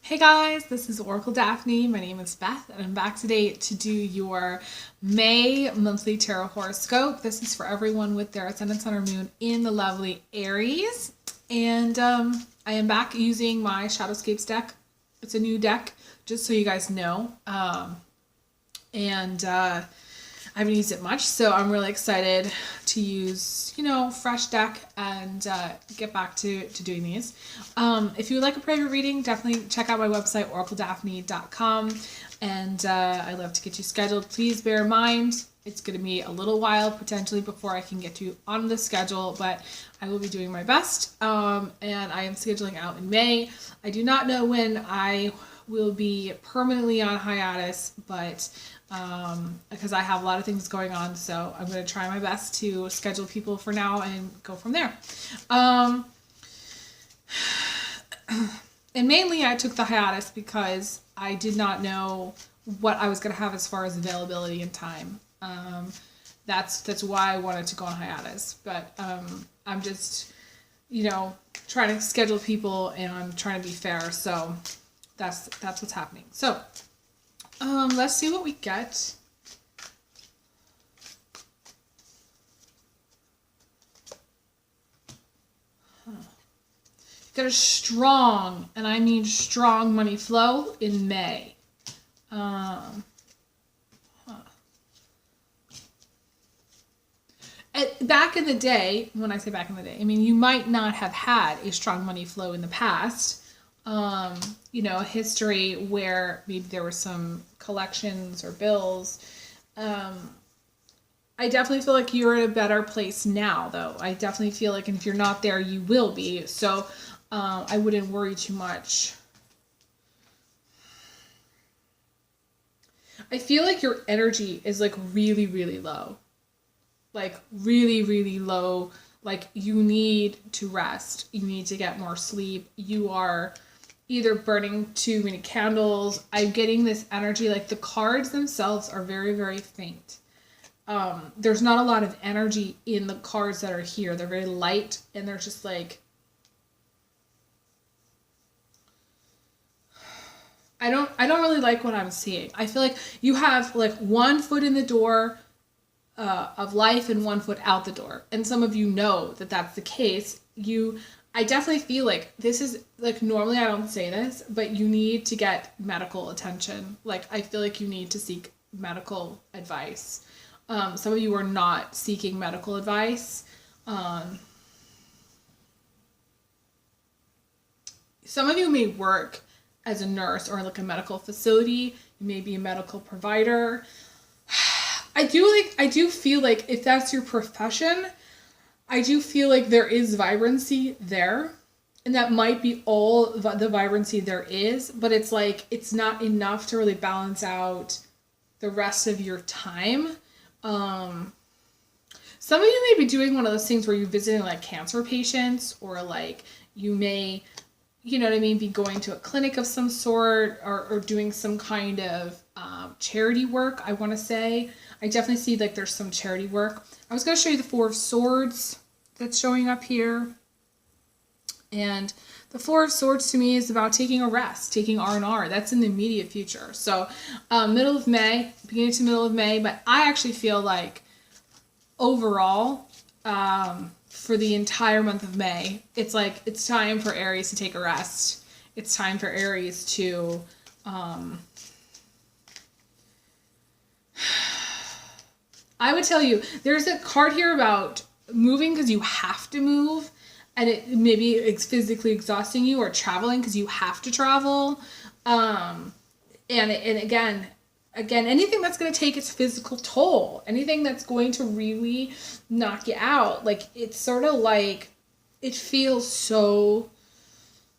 Hey guys, this is Oracle Daphne. My name is Beth, and I'm back today to do your May monthly tarot horoscope. This is for everyone with their ascendant, sun, or moon in the lovely Aries. And I am back using my Shadowscapes deck. It's a new deck, just so you guys know. I haven't used it much, so I'm really excited to use, fresh deck and get back to doing these. If you would like a private reading, definitely check out my website, oracledaphne.com, and I'd love to get you scheduled. Please bear in mind, it's going to be a little while potentially before I can get you on the schedule, but I will be doing my best, and I am scheduling out in May. I do not know when I will be permanently on hiatus, but because I have a lot of things going on, so I'm going to try my best to schedule people for now and go from there. And mainly I took the hiatus because I did not know what I was going to have as far as availability and time. That's why I wanted to go on hiatus, but I'm just, trying to schedule people and I'm trying to be fair, so that's what's happening. So let's see what we get. Got a strong, and I mean strong, money flow in May. Back in the day, when I say back in the day, I mean you might not have had a strong money flow in the past. A history where maybe there were some collections or bills. I definitely feel like you're in a better place now, though. I definitely feel like, and if you're not there, you will be. So I wouldn't worry too much. I feel like your energy is like really, really low. Like really, really low. Like you need to rest. You need to get more sleep. You are either burning too many candles. I'm getting this energy, like the cards themselves are very, very faint. There's not a lot of energy in the cards that are here. They're very light and they're just like, I don't really like what I'm seeing. I feel like you have like 1 foot in the door of life and 1 foot out the door. And some of you know that that's the case. I definitely feel like this is like, normally I don't say this, but you need to get medical attention. Like I feel like you need to seek medical advice. Some of you are not seeking medical advice. Some of you may work as a nurse or like a medical facility. You may be a medical provider. I do feel like if that's your profession, I do feel like there is vibrancy there, and that might be all the vibrancy there is, but it's like, it's not enough to really balance out the rest of your time. Some of you may be doing one of those things where you're visiting like cancer patients, or like you may, be going to a clinic of some sort, or doing some kind of charity work, I want to say. I definitely see like there's some charity work. I was going to show you the 4 of Swords that's showing up here. And the 4 of Swords to me is about taking a rest, taking R&R. That's in the immediate future. So middle of May, beginning to middle of May. But I actually feel like overall, for the entire month of May, it's like it's time for Aries to take a rest. It's time for Aries to I would tell you, there's a card here about moving because you have to move, and it's physically exhausting you, or traveling because you have to travel. And again, anything that's going to take its physical toll, anything that's going to really knock you out, like it's sort of like, it feels so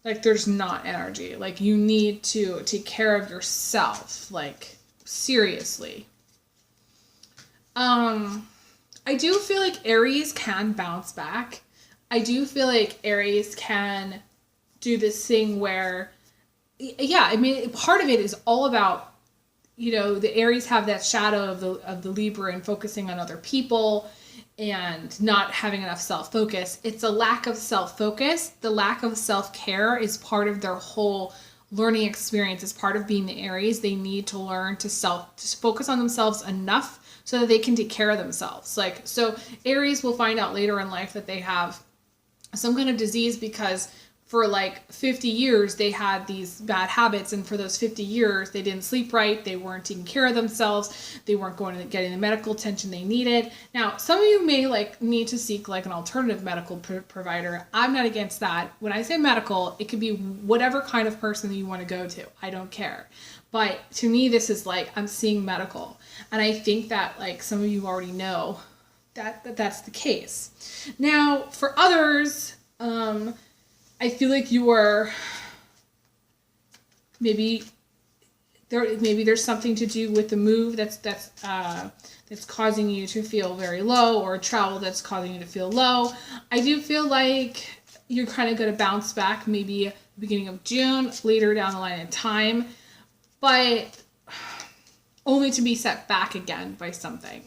like there's not energy. Like you need to take care of yourself, like seriously. I do feel like Aries can bounce back. I do feel like Aries can do this thing where, part of it is all about, the Aries have that shadow of the Libra and focusing on other people and not having enough self-focus. It's a lack of self-focus. The lack of self-care is part of their whole learning experience as part of being the Aries. They need to learn to focus on themselves enough so that they can take care of themselves. Like, so Aries will find out later in life that they have some kind of disease because for like 50 years they had these bad habits, and for those 50 years they didn't sleep right, they weren't taking care of themselves, they weren't going to getting the medical attention they needed. Now, some of you may like need to seek like an alternative medical provider. I'm not against that. When I say medical, it could be whatever kind of person that you want to go to. I don't care. But to me, this is like, I'm seeing medical. And I think that like some of you already know that's the case. Now, for others, I feel like you are maybe there's something to do with the move that's causing you to feel very low, or travel that's causing you to feel low. I do feel like you're kind of going to bounce back maybe at the beginning of June, later down the line in time, but only to be set back again by something.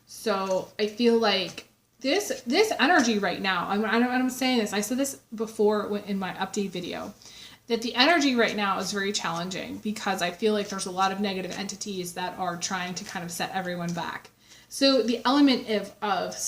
So I feel like this energy right now, I'm saying this, I said this before in my update video, that the energy right now is very challenging because I feel like there's a lot of negative entities that are trying to kind of set everyone back. So the element of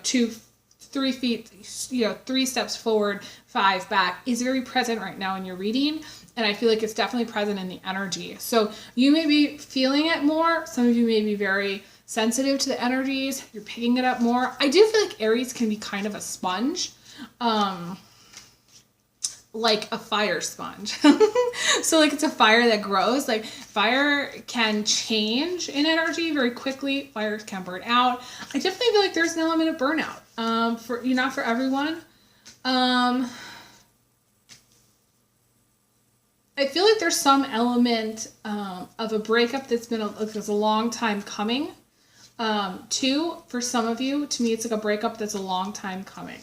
2, 3 feet, 3 steps forward, 5 back is very present right now in your reading. And I feel like it's definitely present in the energy. So you may be feeling it more. Some of you may be very sensitive to the energies. You're picking it up more. I do feel like Aries can be kind of a sponge. Like a fire sponge. So like it's a fire that grows. Like fire can change in energy very quickly. Fire can burn out. I definitely feel like there's an element of burnout. For not for everyone. I feel like there's some element of a breakup that's been a long time coming. 2, for some of you, to me, it's like a breakup that's a long time coming.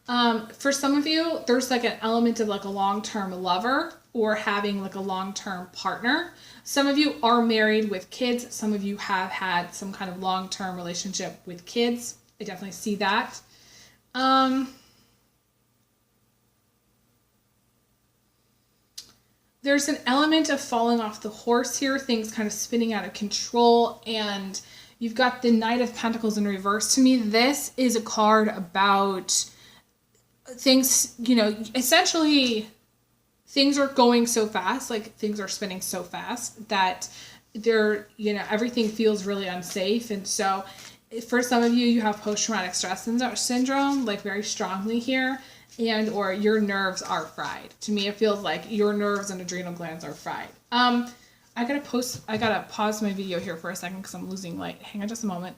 For some of you, there's like an element of like a long-term lover or having like a long-term partner. Some of you are married with kids. Some of you have had some kind of long-term relationship with kids. I definitely see that. There's an element of falling off the horse here, things kind of spinning out of control, and you've got the Knight of Pentacles in reverse. To me, this is a card about things, essentially things are going so fast, like things are spinning so fast that everything feels really unsafe. And so for some of you, you have post-traumatic stress syndrome, like very strongly here, and or your nerves are fried. To me, it feels like your nerves and adrenal glands are fried. I gotta pause my video here for a second because I'm losing light. Hang on just a moment.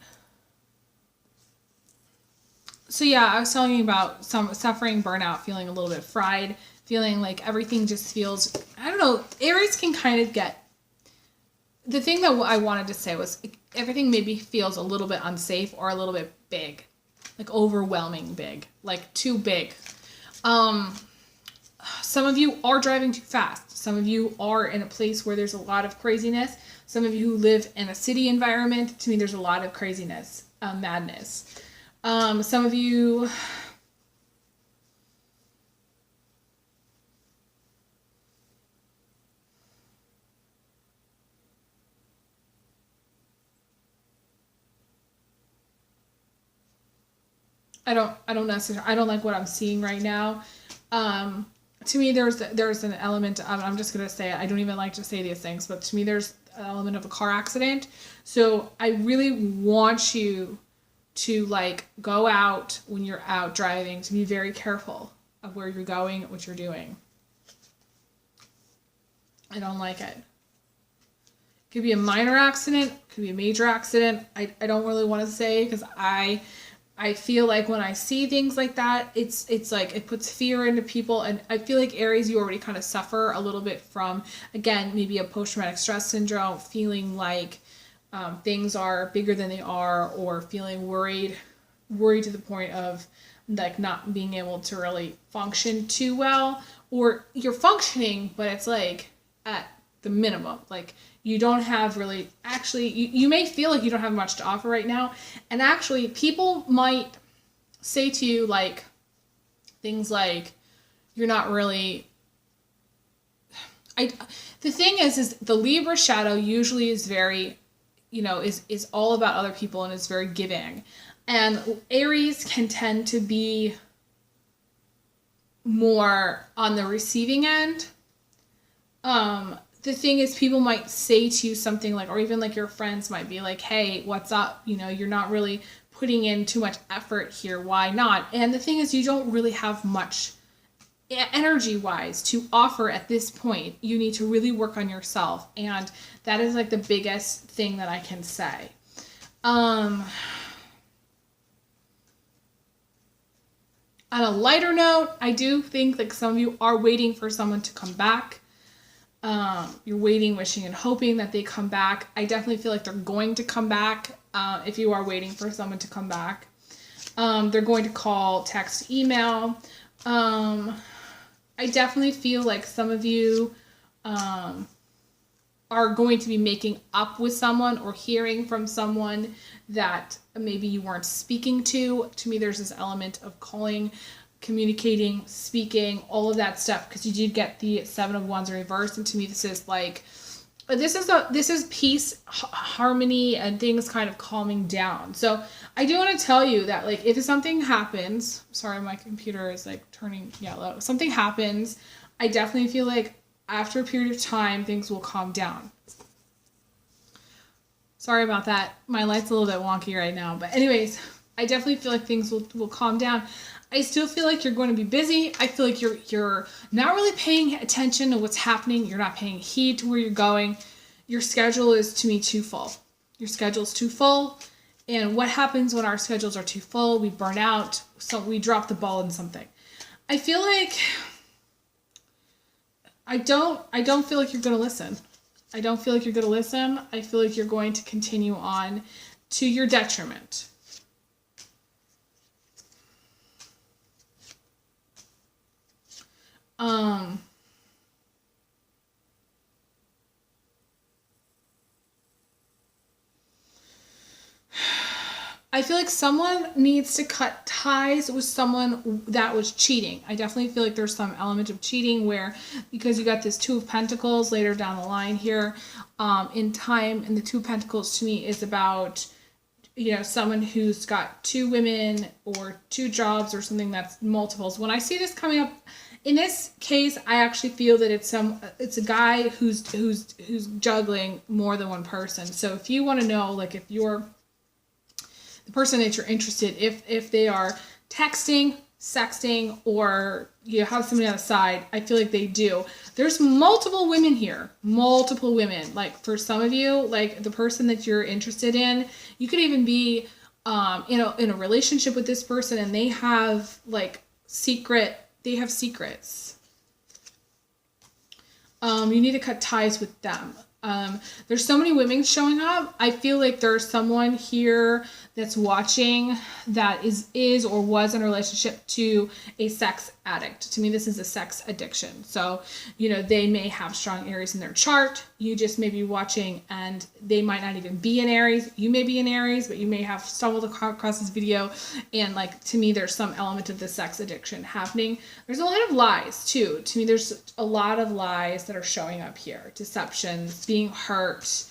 So yeah, I was telling you about some suffering, burnout, feeling a little bit fried, feeling like everything just feels, I don't know, Aries can kind of get, the thing that I wanted to say was everything maybe feels a little bit unsafe or a little bit big, like overwhelming big, like too big. Some of you are driving too fast. Some of you are in a place where there's a lot of craziness. Some of you who live in a city environment, to me, there's a lot of craziness, madness. Some of you, I don't necessarily, I don't like what I'm seeing right now. To me, there's an element, I'm just going to say it, I don't even like to say these things, but to me, there's an element of a car accident. So I really want you to like go out when you're out driving, to be very careful of where you're going, what you're doing. I don't like it. Could be a minor accident, could be a major accident. I don't really want to say, because I feel like when I see things like that, it's like it puts fear into people. And I feel like Aries, you already kind of suffer a little bit from, again, maybe a post-traumatic stress syndrome, feeling like things are bigger than they are, or feeling worried to the point of like not being able to really function too well, or you're functioning, but it's like at the minimum. Like you don't have really, actually, you may feel like you don't have much to offer right now. And actually people might say to you like things like, you're not really, The thing is the Libra shadow usually is very, is all about other people and is very giving. And Aries can tend to be more on the receiving end. The thing is, people might say to you something like, or even like your friends might be like, hey, what's up? You're not really putting in too much effort here. Why not? And the thing is, you don't really have much energy-wise to offer at this point. You need to really work on yourself. And that is like the biggest thing that I can say. On a lighter note, I do think like some of you are waiting for someone to come back. You're waiting, wishing, and hoping that they come back. I definitely feel like they're going to come back. If you are waiting for someone to come back, they're going to call, text, email. I definitely feel like some of you are going to be making up with someone or hearing from someone that maybe you weren't speaking to. To me, there's this element of calling, communicating, speaking, all of that stuff, because you did get the Seven of Wands reversed, and to me this is like, this is peace, harmony, and things kind of calming down. So I do want to tell you that, like, if something happens, sorry, my computer is like turning yellow. If something happens, I definitely feel like after a period of time, things will calm down. Sorry about that. My light's a little bit wonky right now, but anyways, I definitely feel like things will calm down. I still feel like you're going to be busy. I feel like you're not really paying attention to what's happening. You're not paying heed to where you're going. Your schedule is, to me, too full. Your schedule's too full. And what happens when our schedules are too full? We burn out. So we drop the ball in something. I feel like I don't feel like you're going to listen. I don't feel like you're going to listen. I feel like you're going to continue on to your detriment. I feel like someone needs to cut ties with someone that was cheating. I definitely feel like there's some element of cheating where, because you got this Two of Pentacles later down the line here in time, and the Two of Pentacles to me is about, someone who's got two women or two jobs or something that's multiples. When I see this coming up, in this case, I actually feel that it's a guy who's juggling more than one person. So if you want to know, like, if you're the person that you're interested, if they are texting, sexting, or you have somebody on the side, I feel like they do. There's multiple women here, multiple women. Like, for some of you, like, the person that you're interested in, you could even be in a relationship with this person, and they have like secrets. You need to cut ties with them. There's so many women showing up. I feel like there's someone here that's watching that is or was in a relationship to a sex addict. To me, this is a sex addiction. So, they may have strong Aries in their chart. You just may be watching, and they might not even be in Aries. You may be in Aries, but you may have stumbled across this video. And, like, to me, there's some element of the sex addiction happening. There's a lot of lies, too. To me, there's a lot of lies that are showing up here. Deceptions, being hurt.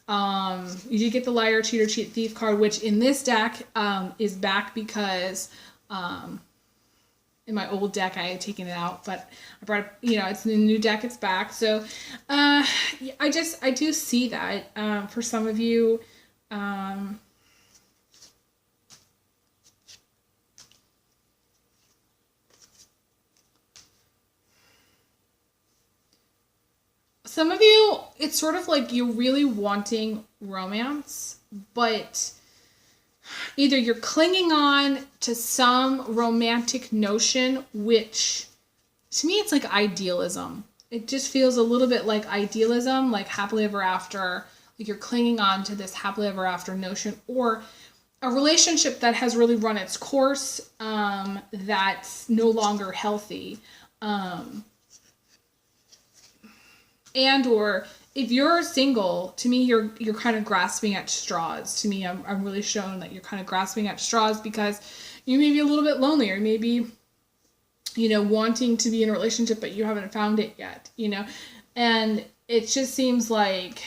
You did get the liar, cheater, cheat, thief card, which in this deck is back because in my old deck I had taken it out, but I brought it, it's in the new deck, it's back. So I do see that for some of you. Some of you, it's sort of like you're really wanting romance, but either you're clinging on to some romantic notion, which to me, it's like idealism. It just feels a little bit like idealism, like happily ever after, like you're clinging on to this happily ever after notion, or a relationship that has really run its course, that's no longer healthy. And or if you're single, to me, you're kind of grasping at straws. To me, I'm really shown that you're kind of grasping at straws because you may be a little bit lonely, or maybe, wanting to be in a relationship, but you haven't found it yet. And it just seems like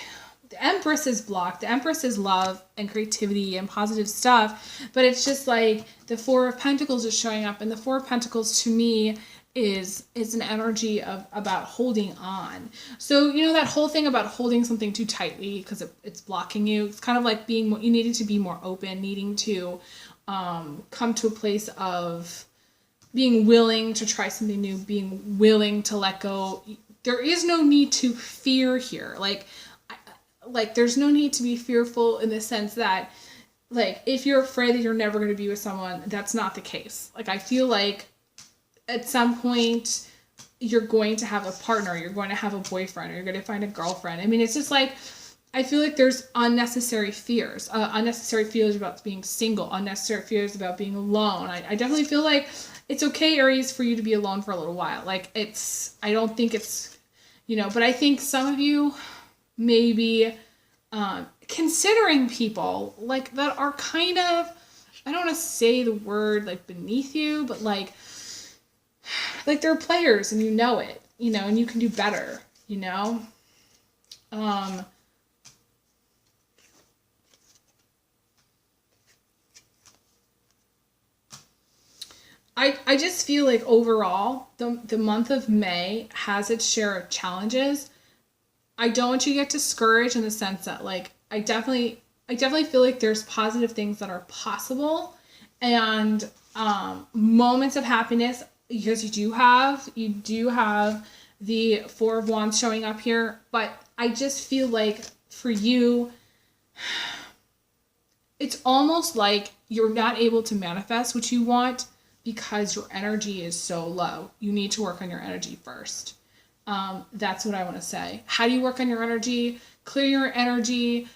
the Empress is blocked. The Empress is love and creativity and positive stuff. But it's just like the Four of Pentacles is showing up. And the Four of Pentacles to me is an energy of about holding on. So, you know, that whole thing about holding something too tightly because it's blocking you. It's kind of like you needed to be more open, needing to come to a place of being willing to try something new, being willing to let go. There is no need to fear here. Like there's no need to be fearful in the sense that, like, if you're afraid that you're never going to be with someone, that's not the case. Like, I feel like at some point you're going to have a partner, you're going to have a boyfriend, or you're going to find a girlfriend. I mean, it's just like, I feel like there's unnecessary fears about being single, unnecessary fears about being alone. I definitely feel like it's okay, Aries, for you to be alone for a little while. Like, I don't think it's, but I think some of you may be considering people like that are kind of, I don't want to say the word like beneath you, but like they're players and you know it, and you can do better, I just feel like overall the month of May has its share of challenges. I don't want you to get discouraged in the sense that, like, I definitely feel like there's positive things that are possible and moments of happiness, because you do have the Four of Wands showing up here. But I just feel like for you, it's almost like you're not able to manifest what you want because your energy is so low. You need to work on your energy first. That's what I want to say. How do you work on your energy? Clear your energy,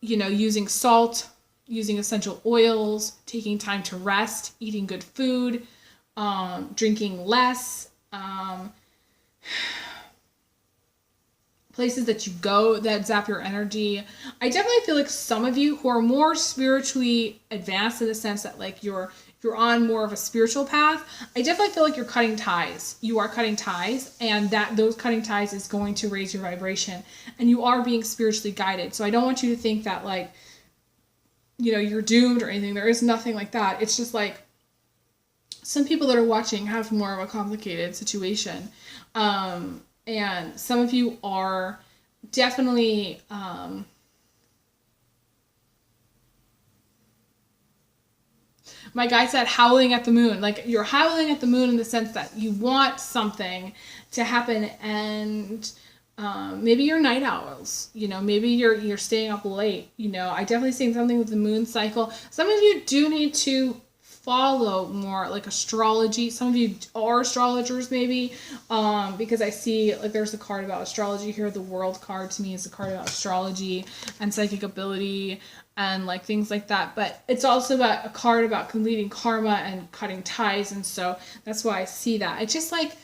using salt, using essential oils, taking time to rest, eating good food, drinking less, places that you go that zap your energy. I definitely feel like some of you who are more spiritually advanced in the sense that, like, you're on more of a spiritual path, I definitely feel like you're cutting ties. You are cutting ties, and that those cutting ties is going to raise your vibration, and you are being spiritually guided. So I don't want you to think that, like, you're doomed or anything. There is nothing like that. It's just like some people that are watching have more of a complicated situation. And some of you are definitely my guy said howling at the moon. Like, you're howling at the moon in the sense that you want something to happen, and maybe you're night owls, maybe you're staying up late, I definitely see something with the moon cycle. Some of you do need to follow more like astrology. Some of you are astrologers maybe, because I see, like, there's a card about astrology here. The World card to me is a card about astrology and psychic ability and, like, things like that. But it's also about a card about completing karma and cutting ties, and so that's why I see that. It's just like,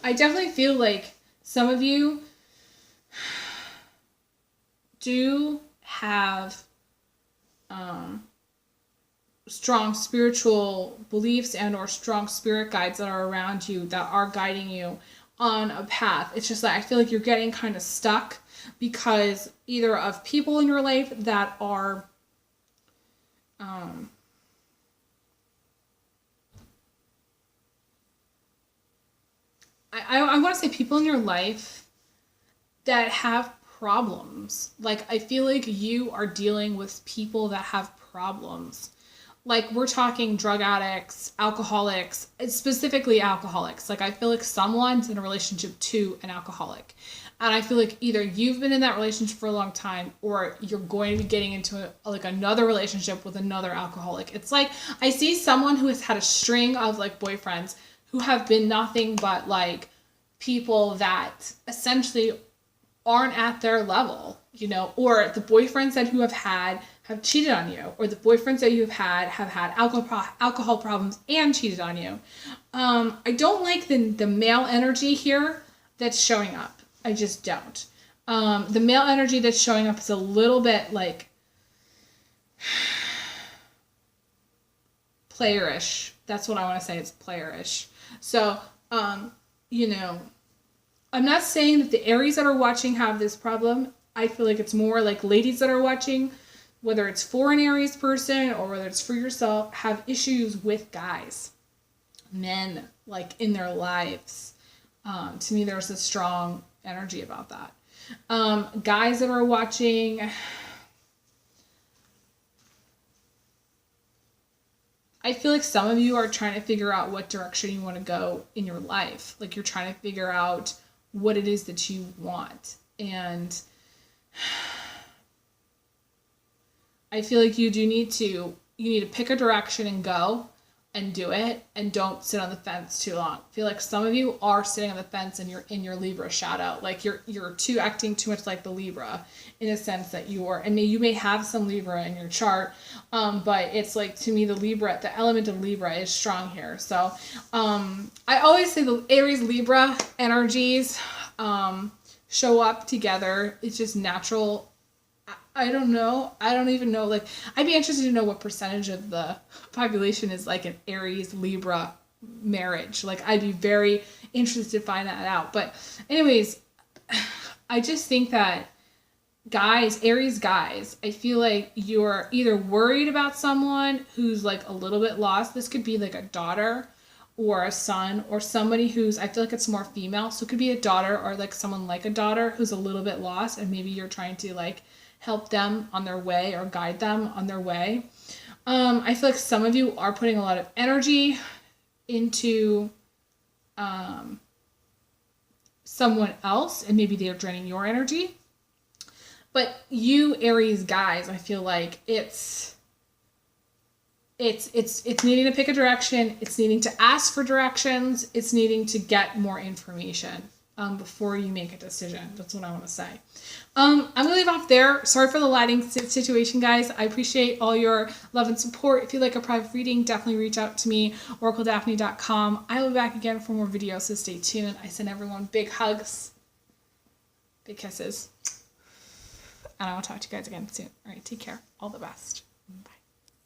I definitely feel like some of you do have strong spiritual beliefs and or strong spirit guides that are around you that are guiding you on a path. It's just that I feel like you're getting kind of stuck because either of people in your life that are I want to say people in your life that have problems. Like, I feel like you are dealing with people that have problems. Like, we're talking drug addicts, alcoholics, specifically alcoholics. Like, I feel like someone's in a relationship to an alcoholic. And I feel like either you've been in that relationship for a long time or you're going to be getting into another relationship with another alcoholic. It's like, I see someone who has had a string of, like, boyfriends who have been nothing but, like, people that essentially aren't at their level, or the boyfriends that you have cheated on you, or the boyfriends that you have had alcohol problems and cheated on you. I don't like the male energy here that's showing up. I just don't. The male energy that's showing up is a little bit like playerish. That's what I want to say. It's playerish. So, I'm not saying that the Aries that are watching have this problem. I feel like it's more like ladies that are watching, whether it's for an Aries person or whether it's for yourself, have issues with guys, men, like in their lives. To me, there's a strong energy about that. Guys that are watching, I feel like some of you are trying to figure out what direction you want to go in your life. Like you're trying to figure out what it is that you want. And I feel like you need to pick a direction and go and do it, and don't sit on the fence too long. I feel like some of you are sitting on the fence and you're in your Libra shadow. Like you're acting too much like the Libra in a sense that you may have some Libra in your chart, but it's like, to me, the element of Libra is strong here. So I always say the Aries Libra energies show up together. It's just natural. I don't know. I don't even know. Like, I'd be interested to know what percentage of the population is like an Aries Libra marriage. Like, I'd be very interested to find that out. But anyways, I just think that Aries guys, I feel like you're either worried about someone who's like a little bit lost. This could be like a daughter or a son or somebody who's, I feel like it's more female. So it could be a daughter or like someone like a daughter who's a little bit lost, and maybe you're trying to like help them on their way or guide them on their way. I feel like some of you are putting a lot of energy into someone else, and maybe they're draining your energy. But you Aries guys, I feel like it's needing to pick a direction. It's needing to ask for directions. It's needing to get more information before you make a decision. That's what I want to say. I'm going to leave off there. Sorry for the lighting situation, guys. I appreciate all your love and support. If you'd like a private reading, definitely reach out to me, oracledaphne.com. I will be back again for more videos, so stay tuned. I send everyone big hugs, big kisses, and I will talk to you guys again soon. All right, take care. All the best. Bye.